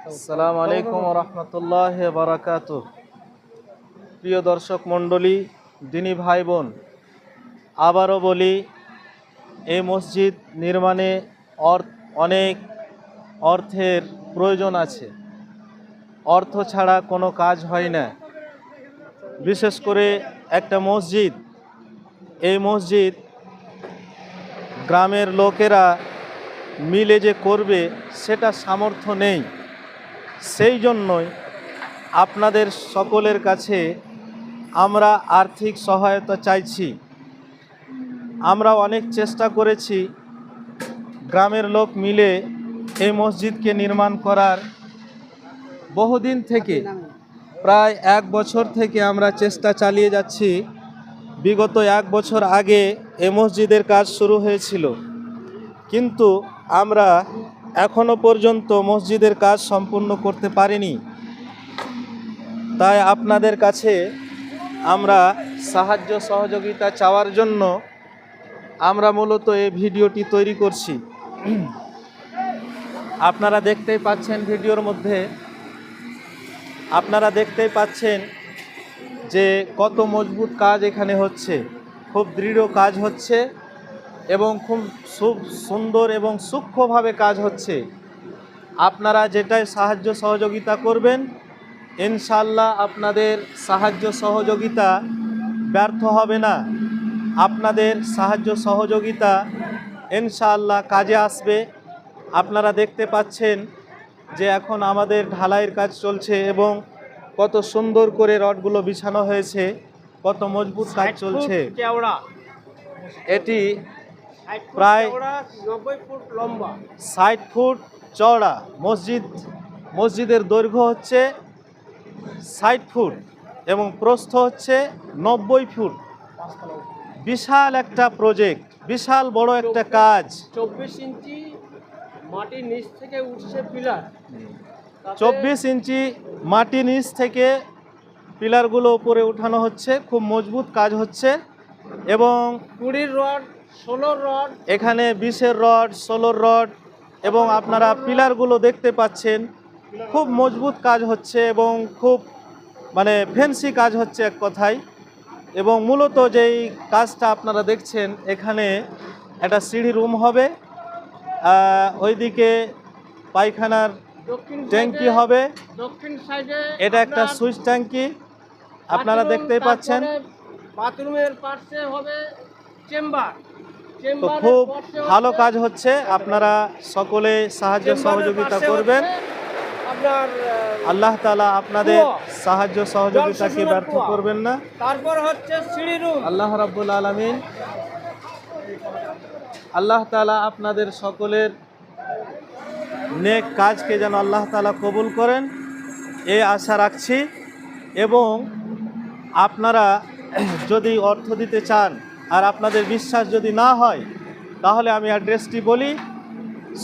আসসালামু আলাইকুম ওয়া রাহমাতুল্লাহি ওয়া বারাকাতুহু। প্রিয় দর্শক মণ্ডলী, দিনী ভাই বোন, আবারও বলি, এই মসজিদ নির্মাণে অনেক অর্থের প্রয়োজন আছে। অর্থ ছাড়া কোনো কাজ হয় না। বিশেষ করে একটা মসজিদ, এই মসজিদ গ্রামের লোকেরা মিলে যে করবে সেটা সামর্থ্য নেই। সেই জন্যই আপনাদের সকলের কাছে আমরা আর্থিক সহায়তা চাইছি। আমরা অনেক চেষ্টা করেছি গ্রামের লোক মিলে এই মসজিদকে নির্মাণ করার। বহুদিন থেকে, প্রায় 1 বছর থেকে আমরা চেষ্টা চালিয়ে যাচ্ছি। বিগত 1 বছর আগে এই মসজিদের কাজ শুরু হয়েছিল, কিন্তু আমরা এখনো পর্যন্ত মসজিদের কাজ সম্পূর্ণ করতে পারিনি। তাই আপনাদের কাছে আমরা সাহায্য সহযোগিতা চাওয়ার জন্য আমরা মূলত এই ভিডিওটি তৈরি করছি। আপনারা দেখতেই পাচ্ছেন, ভিডিওর মধ্যে আপনারা দেখতেই পাচ্ছেন যে কত মজবুত কাজ এখানে হচ্ছে। খুব দৃঢ় কাজ হচ্ছে এবং খুব সুন্দর এবং সূক্ষ্মভাবে কাজ হচ্ছে। আপনারা যেটাই সাহায্য সহযোগিতা করবেন, ইনশাআল্লাহ আপনাদের সাহায্য সহযোগিতা ব্যর্থ হবে না। আপনাদের সাহায্য সহযোগিতা ইনশাআল্লাহ কাজে আসবে। আপনারা দেখতে পাচ্ছেন যে এখন আমাদের ঢালাইয়ের কাজ চলছে এবং কত সুন্দর করে রডগুলো বিছানো হয়েছে, কত মজবুত কাজ চলছে। এটি প্রায় 90 ফুট লম্বা, 60 ফুট চওড়া। মসজিদের দৈর্ঘ্য হচ্ছে 60 ফুট এবং প্রস্থ হচ্ছে 90 ফুট। বিশাল একটা প্রজেক্ট, বিশাল বড় একটা কাজ। 24 ইঞ্চি মাটির নিচ থেকে উঠছে পিলার। 24 ইঞ্চি মাটির নিচ থেকে পিলারগুলো উপরে উঠানো হচ্ছে। খুব মজবুত কাজ হচ্ছে এবং 20 রড, 16 রড, এখানে 20-এর রড, 16 রড এবং আপনারা পিলারগুলো দেখতে পাচ্ছেন। খুব মজবুত কাজ হচ্ছে এবং খুব ফ্যান্সি কাজ হচ্ছে এক কথায়। এবং মূলত যেই কাজটা আপনারা দেখছেন, এখানে একটা সিঁড়ি রুম হবে, ওইদিকে পায়খানার ট্যাঙ্কি হবে, দক্ষিণ সাইডে এটা একটা সুইচ ট্যাঙ্কি আপনারা দেখতেই পাচ্ছেন। বাথরুমের পাশে হবে চেম্বার। তো খুব ভালো কাজ হচ্ছে। আপনারা সকলে সাহায্য সহযোগিতা করবেন। আপনার আল্লাহ তাআলা আপনাদের সাহায্য সহযোগিতাকে ব্যর্থ করবেন না। তারপর হচ্ছে সিঁড়ি রুম। আল্লাহ রাব্বুল আলামিন, আল্লাহ তাআলা আপনাদের সকলের নেক কাজকে যেন আল্লাহ তাআলা কবুল করেন, এই আশা রাখছি। এবং আপনারা যদি অর্থ দিতে চান আর আপনাদের বিশ্বাস যদি না হয়, তাহলে আমি অ্যাড্রেসটি বলি।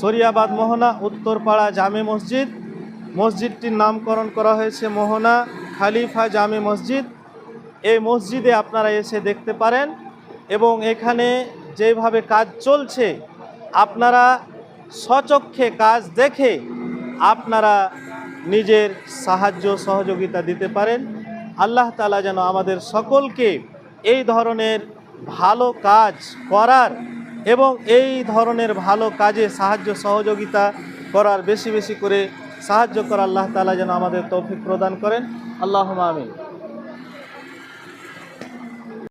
শরিয়াবাদ মোহনা উত্তরপাড়া জামে মসজিদ। মসজিদটির নামকরণ করা হয়েছে মোহনা খালিফা জামে মসজিদ। এই মসজিদে আপনারা এসে দেখতে পারেন এবং এখানে যেভাবে কাজ চলছে আপনারা স্বচক্ষে কাজ দেখে আপনারা নিজের সাহায্য সহযোগিতা দিতে পারেন। আল্লাহ তাআলা যেন আমাদের সকলকে এই ধরনের ভালো কাজ করার এবং এই ধরনের ভালো কাজে সাহায্য সহযোগিতা করার, বেশি বেশি করে সাহায্য করার আল্লাহ তাআলা যেন আমাদের তৌফিক প্রদান করেন। আল্লাহুম্মা আমিন।